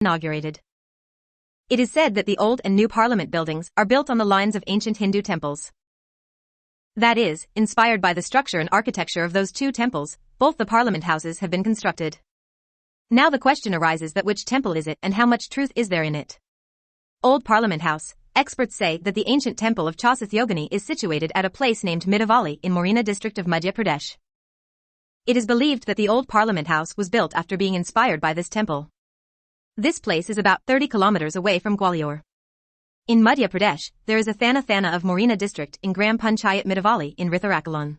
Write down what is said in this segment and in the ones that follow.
inaugurated. It is said that the old and new parliament buildings are built on the lines of ancient Hindu temples. That is, inspired by the structure and architecture of those two temples, both the parliament houses have been constructed. Now the question arises that which temple is it and how much truth is there in it? Old Parliament House. Experts say that the ancient temple of Chausath is situated at a place named Midavali in Morena district of Madhya Pradesh. It is believed that the old Parliament House was built after being inspired by this temple. This place is about 30 kilometers away from Gwalior. In Madhya Pradesh, there is a Thana of Morena district in Gram Panchayat Midavali in Ritharakalan.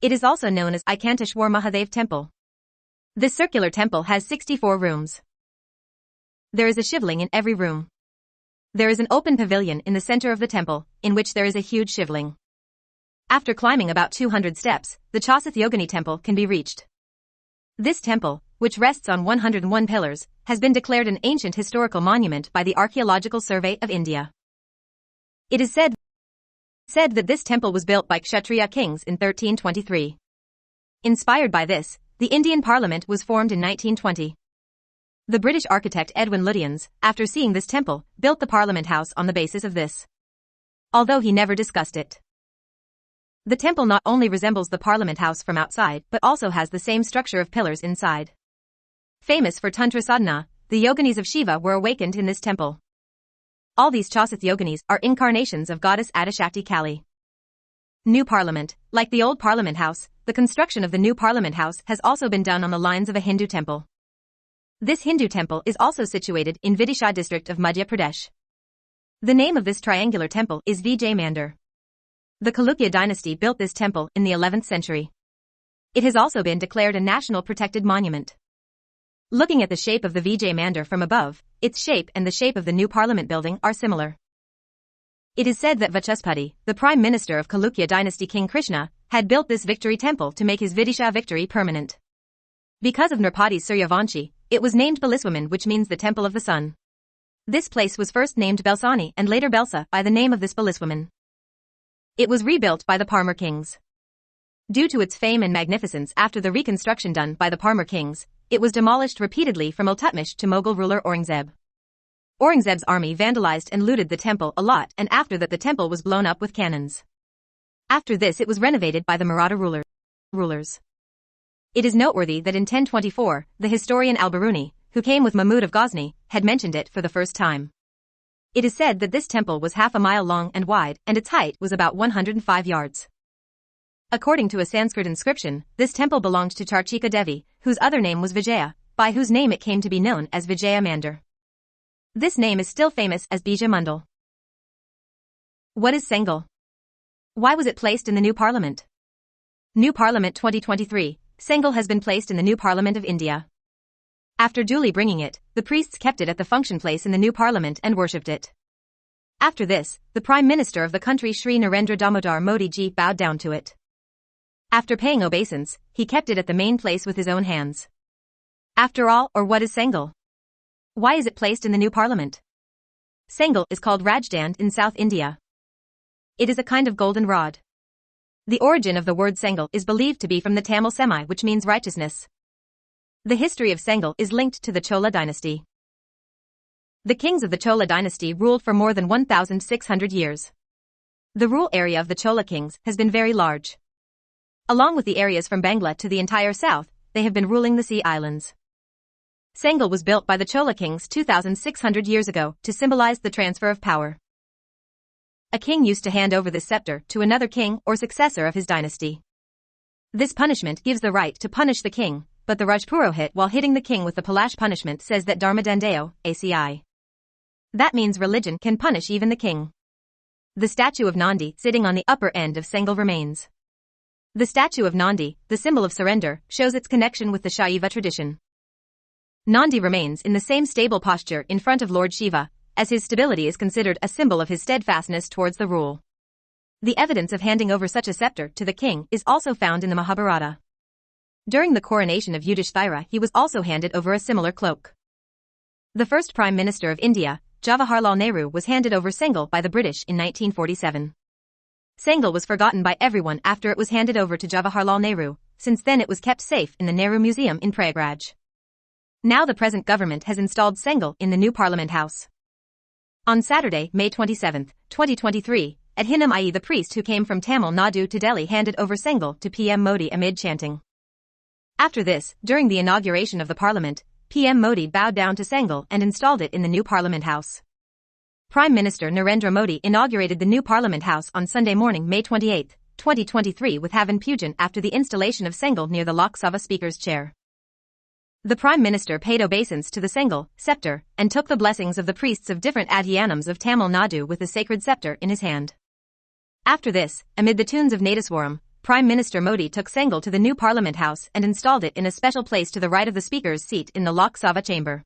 It is also known as Ikanteshwar Mahadev Temple. This circular temple has 64 rooms. There is a shivling in every room. There is an open pavilion in the center of the temple, in which there is a huge shivling. After climbing about 200 steps, the Chausath temple can be reached. This temple, which rests on 101 pillars, has been declared an ancient historical monument by the Archaeological Survey of India. It is said that this temple was built by Kshatriya kings in 1323. Inspired by this, the Indian Parliament was formed in 1920. The British architect Edwin Lutyens, after seeing this temple, built the Parliament House on the basis of this. Although he never discussed it. The temple not only resembles the Parliament House from outside but also has the same structure of pillars inside. Famous for Tantra sadhana, the yoginis of Shiva were awakened in this temple. All these Chausath yoginis are incarnations of goddess Adishakti Kali. New Parliament. Like the old Parliament House, the construction of the new Parliament House has also been done on the lines of a Hindu temple. This Hindu temple is also situated in Vidisha district of Madhya Pradesh. The name of this triangular temple is Vijay Mandir. The Chalukya dynasty built this temple in the 11th century. It has also been declared a national protected monument. Looking at the shape of the Vijay Mandir from above, its shape and the shape of the new parliament building are similar. It is said that Vachaspati, the prime minister of Chalukya dynasty King Krishna, had built this victory temple to make his Vidisha victory permanent. Because of Nrpati's Suryavanshi, it was named Baliswaman, which means the temple of the sun. This place was first named Belsani and later Belsa by the name of this Baliswaman. It was rebuilt by the Parmar kings. Due to its fame and magnificence after the reconstruction done by the Parmar kings, it was demolished repeatedly from Iltutmish to Mughal ruler Aurangzeb. Aurangzeb's army vandalized and looted the temple a lot, and after that the temple was blown up with cannons. After this it was renovated by the Maratha rulers. It is noteworthy that in 1024, the historian Al-Biruni, who came with Mahmud of Ghazni, had mentioned it for the first time. It is said that this temple was half a mile long and wide, and its height was about 105 yards. According to a Sanskrit inscription, this temple belonged to Charchika Devi, whose other name was Vijaya, by whose name it came to be known as Vijaya Mandir. This name is still famous as Bija Mandal. What is Sengal? Why was it placed in the new parliament? New Parliament 2023. Sengal has been placed in the new Parliament of India. After duly bringing it, the priests kept it at the function place in the new Parliament and worshipped it. After this, the Prime Minister of the country Shri Narendra Damodar Modi ji bowed down to it. After paying obeisance, he kept it at the main place with his own hands. After all, or what is Sengal? Why is it placed in the new Parliament? Sengal is called Rajdand in South India. It is a kind of golden rod. The origin of the word Sengal is believed to be from the Tamil semi, which means righteousness. The history of Sengal is linked to the Chola dynasty. The kings of the Chola dynasty ruled for more than 1,600 years. The rule area of the Chola kings has been very large. Along with the areas from Bangla to the entire south, they have been ruling the sea islands. Sengal was built by the Chola kings 2,600 years ago to symbolize the transfer of power. A king used to hand over this scepter to another king or successor of his dynasty. This punishment gives the right to punish the king, but the Rajpurohit while hitting the king with the Palash punishment says that Dharma Dandeo, ACI. That means religion can punish even the king. The statue of Nandi sitting on the upper end of Sengal remains. The statue of Nandi, the symbol of surrender, shows its connection with the Shaiva tradition. Nandi remains in the same stable posture in front of Lord Shiva, as his stability is considered a symbol of his steadfastness towards the rule. The evidence of handing over such a scepter to the king is also found in the Mahabharata. During the coronation of Yudhishthira, he was also handed over a similar cloak. The first Prime Minister of India, Jawaharlal Nehru, was handed over Sengal by the British in 1947. Sengal was forgotten by everyone after it was handed over to Jawaharlal Nehru. Since then it was kept safe in the Nehru Museum in Prayagraj. Now the present government has installed Sengel in the new Parliament House. On Saturday, May 27, 2023, at Hinam the priest who came from Tamil Nadu to Delhi handed over Sengel to PM Modi amid chanting. After this, during the inauguration of the parliament, PM Modi bowed down to Sengel and installed it in the new Parliament House. Prime Minister Narendra Modi inaugurated the new Parliament House on Sunday morning, May 28, 2023 with Havan Pujan after the installation of Sengel near the Lok Sabha Speaker's chair. The Prime Minister paid obeisance to the Sengel scepter and took the blessings of the priests of different Adhyanams of Tamil Nadu with the sacred scepter in his hand. After this, amid the tunes of Nadaswaram, Prime Minister Modi took Sengel to the new Parliament House and installed it in a special place to the right of the Speaker's seat in the Lok Sabha chamber.